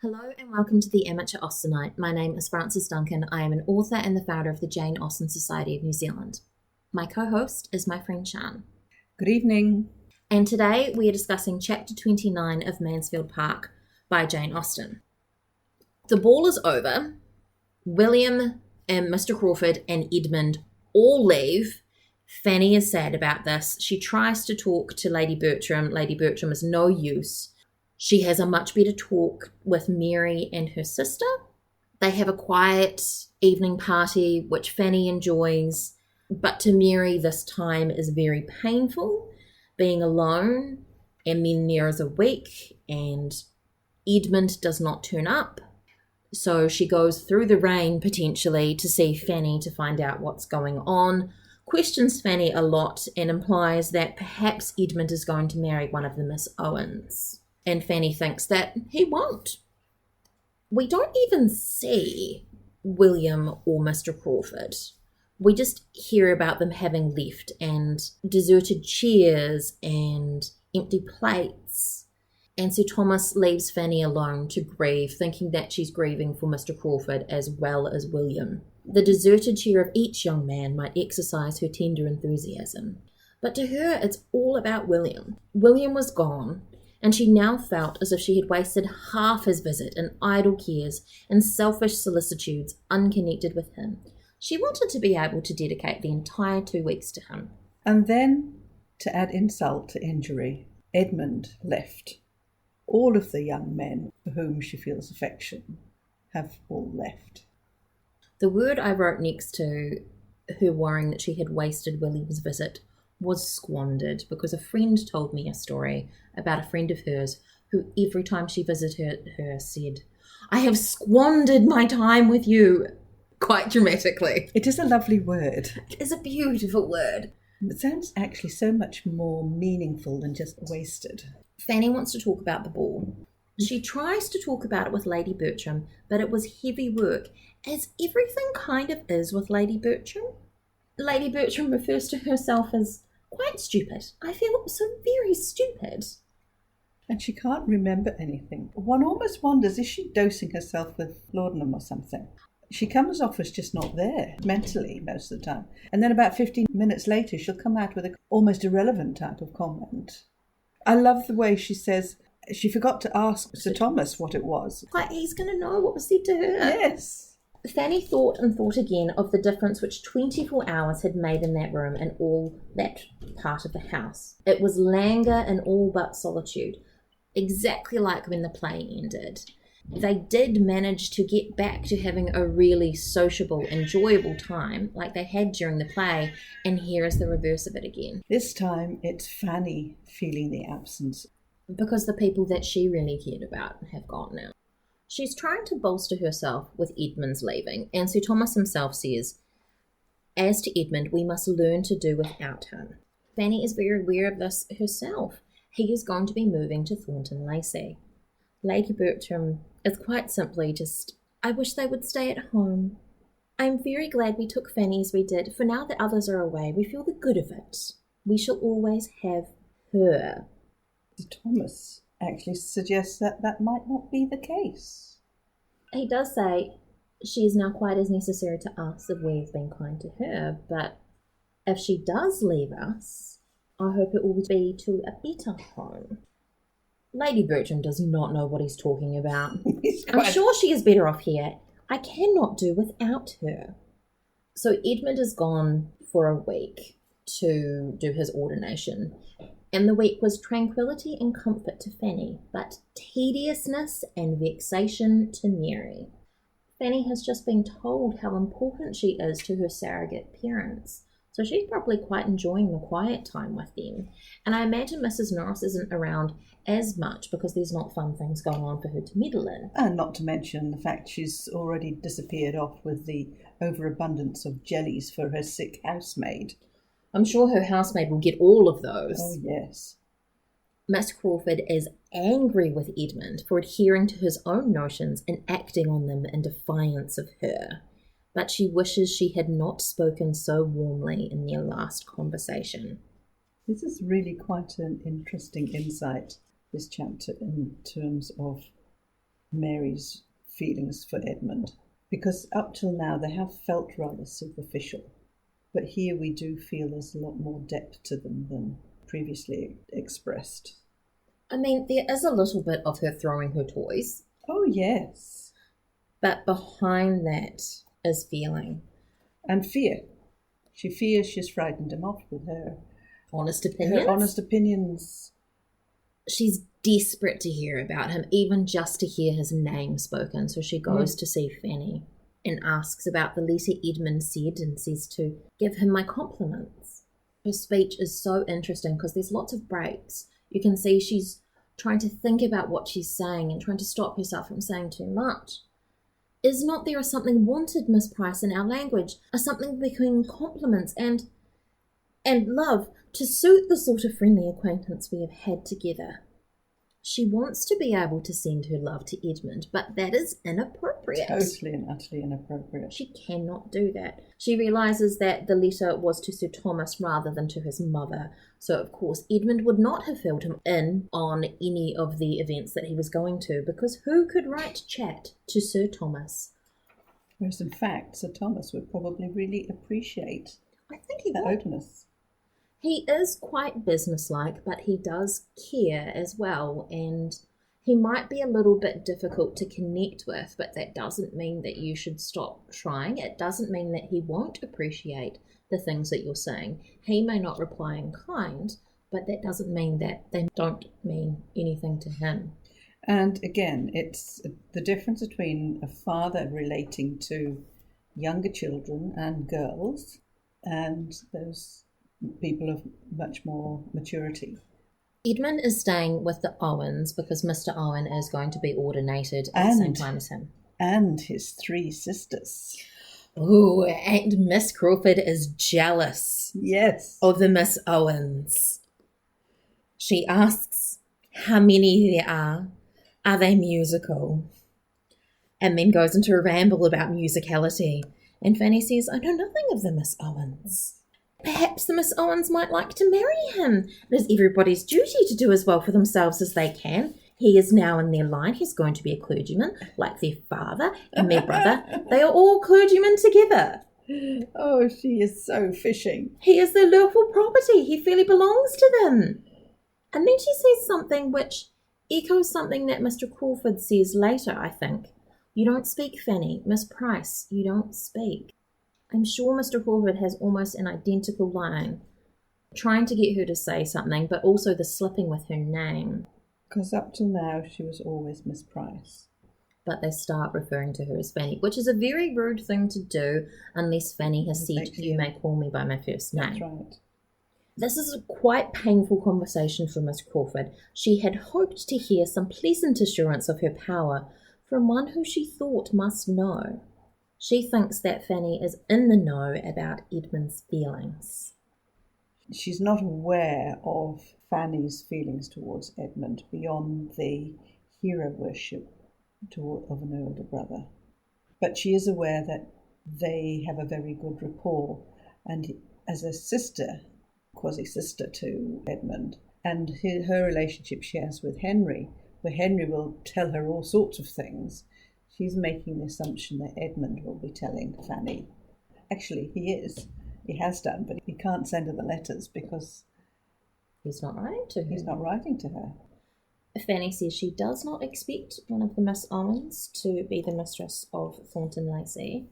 Hello and welcome to the Amateur Austenite. My name is Frances Duncan. I am an author and the founder of the Jane Austen Society of New Zealand. My co-host is my friend Sian. Good evening. And today we are discussing Chapter 29 of Mansfield Park by Jane Austen. The ball is over. William and Mr. Crawford and Edmund all leave. Fanny is sad about this. She tries to talk to Lady Bertram. Lady Bertram is no use. She has a much better talk with Mary and her sister. They have a quiet evening party, which Fanny enjoys. But to Mary, this time is very painful, being alone. And then there is a week, and Edmund does not turn up. So she goes through the rain, potentially, to see Fanny to find out what's going on. Questions Fanny a lot and implies that perhaps Edmund is going to marry one of the Miss Owens. And Fanny thinks that he won't. We don't even see William or Mr. Crawford. We just hear about them having left and deserted chairs and empty plates. And Sir Thomas leaves Fanny alone to grieve, thinking that she's grieving for Mr. Crawford as well as William. The deserted chair of each young man might exercise her tender enthusiasm. But to her, it's all about William. William was gone. And she now felt as if she had wasted half his visit in idle cares and selfish solicitudes unconnected with him. She wanted to be able to dedicate the entire 2 weeks to him. And then, to add insult to injury, Edmund left. All of the young men for whom she feels affection have all left. The word I wrote next to her worrying that she had wasted William's visit was squandered, because a friend told me a story about a friend of hers who every time she visited her said, "I have squandered my time with you," quite dramatically. It is a lovely word. It is a beautiful word. It sounds actually so much more meaningful than just wasted. Fanny wants to talk about the ball. She tries to talk about it with Lady Bertram, but it was heavy work, as everything kind of is with Lady Bertram. Lady Bertram refers to herself as quite stupid. I feel so very stupid. And she can't remember anything. One almost wonders, is she dosing herself with laudanum or something? She comes off as just not there mentally most of the time. And then about 15 minutes later, she'll come out with an almost irrelevant type of comment. I love the way she says she forgot to ask Sir Thomas what it was. Like he's going to know what was said to her. Yes. Fanny thought and thought again of the difference which 24 hours had made in that room and all that part of the house. It was languor and all but solitude, exactly like when the play ended. They did manage to get back to having a really sociable, enjoyable time like they had during the play, and here is the reverse of it again. This time it's Fanny feeling the absence. Because the people that she really cared about have gone now. She's trying to bolster herself with Edmund's leaving, and Sir Thomas himself says, "As to Edmund, we must learn to do without him." Fanny is very aware of this herself. He is going to be moving to Thornton Lacey. Lady Bertram is quite simply just, "I wish they would stay at home. I'm very glad we took Fanny as we did, for now that others are away, we feel the good of it. We shall always have her." Sir Thomas actually suggests that that might not be the case. He does say she is now quite as necessary to us if we have been kind to her, but if she does leave us, I hope it will be to a better home. Lady Bertram does not know what he's talking about. I'm sure she is better off here. I cannot do without her. So Edmund is gone for a week to do his ordination. And the week was tranquillity and comfort to Fanny, but tediousness and vexation to Mary. Fanny has just been told how important she is to her surrogate parents, so she's probably quite enjoying the quiet time with them. And I imagine Mrs. Norris isn't around as much because there's not fun things going on for her to meddle in. And not to mention the fact she's already disappeared off with the overabundance of jellies for her sick housemaid. I'm sure her housemaid will get all of those. Oh, yes. Miss Crawford is angry with Edmund for adhering to his own notions and acting on them in defiance of her, but she wishes she had not spoken so warmly in their last conversation. This is really quite an interesting insight, this chapter, in terms of Mary's feelings for Edmund, because up till now they have felt rather superficial. But here we do feel there's a lot more depth to them than previously expressed. I mean, there is a little bit of her throwing her toys. Oh, yes. But behind that is feeling. And fear. She fears she's frightened him off with her honest opinions. Her honest opinions. She's desperate to hear about him, even just to hear his name spoken. So she goes to see Fanny and asks about the letter Edmund said and says to give him my compliments. Her speech is so interesting because there's lots of breaks. You can see she's trying to think about what she's saying and trying to stop herself from saying too much. Is not there a something wanted, Miss Price, in our language, a something between compliments and love to suit the sort of friendly acquaintance we have had together? She wants to be able to send her love to Edmund, but that is inappropriate. Totally and utterly inappropriate. She cannot do that. She realises that the letter was to Sir Thomas rather than to his mother. So, of course, Edmund would not have filled him in on any of the events that he was going to, because who could write chat to Sir Thomas? Whereas, in fact, Sir Thomas would probably really appreciate I think he the would. openness. He is quite businesslike, but he does care as well, and he might be a little bit difficult to connect with, but that doesn't mean that you should stop trying. It doesn't mean that he won't appreciate the things that you're saying. He may not reply in kind, but that doesn't mean that they don't mean anything to him. And again, it's the difference between a father relating to younger children and girls and those people of much more maturity. Edmund is staying with the Owens because Mr. Owen is going to be ordinated at the same time as him. And his 3 sisters. Oh, and Miss Crawford is jealous. Yes. Of the Miss Owens. She asks how many there are. Are they musical? And then goes into a ramble about musicality. And Fanny says, I know nothing of the Miss Owens. Perhaps the Miss Owens might like to marry him. It is everybody's duty to do as well for themselves as they can. He is now in their line. He's going to be a clergyman, like their father and their brother. They are all clergymen together. Oh, she is so fishing. He is their lawful property. He fairly belongs to them. And then she says something which echoes something that Mr. Crawford says later, I think. You don't speak, Fanny. Miss Price, you don't speak. I'm sure Mr. Crawford has almost an identical line, trying to get her to say something, but also the slipping with her name. Because up till now, she was always Miss Price. But they start referring to her as Fanny, which is a very rude thing to do unless Fanny has said, you may call me by my first name. That's right. This is a quite painful conversation for Miss Crawford. She had hoped to hear some pleasant assurance of her power from one who she thought must know. She thinks that Fanny is in the know about Edmund's feelings. She's not aware of Fanny's feelings towards Edmund beyond the hero worship of an older brother. But she is aware that they have a very good rapport, and as a sister, quasi-sister to Edmund, and her relationship she has with Henry, where Henry will tell her all sorts of things, she's making the assumption that Edmund will be telling Fanny. Actually, he is. He has done, but he can't send her the letters because he's not writing to her. He's not writing to her. Fanny says she does not expect one of the Miss Owens to be the mistress of Thornton Lacey.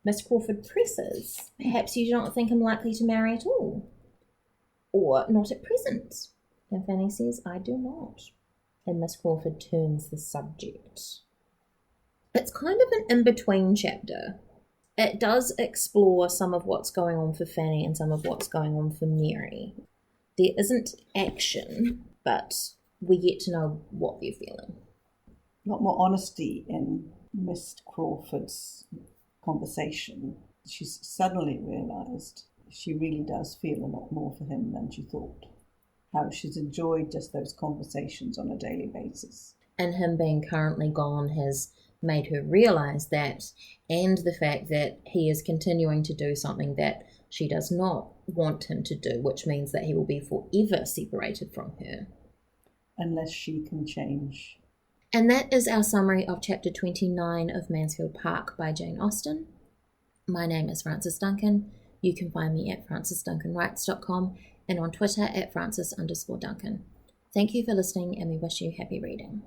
Miss Crawford presses. Perhaps you do not think him likely to marry at all. Or not at present. And Fanny says, I do not. And Miss Crawford turns the subject. It's kind of an in-between chapter. It does explore some of what's going on for Fanny and some of what's going on for Mary. There isn't action, but we get to know what they're feeling. A lot more honesty in Miss Crawford's conversation. She's suddenly realised she really does feel a lot more for him than she thought. How she's enjoyed just those conversations on a daily basis. And him being currently gone has made her realise that, and the fact that he is continuing to do something that she does not want him to do, which means that he will be forever separated from her. Unless she can change. And that is our summary of Chapter 29 of Mansfield Park by Jane Austen. My name is Frances Duncan. You can find me at francesduncanwrites.com and on Twitter at Frances_Duncan. Thank you for listening, and we wish you happy reading.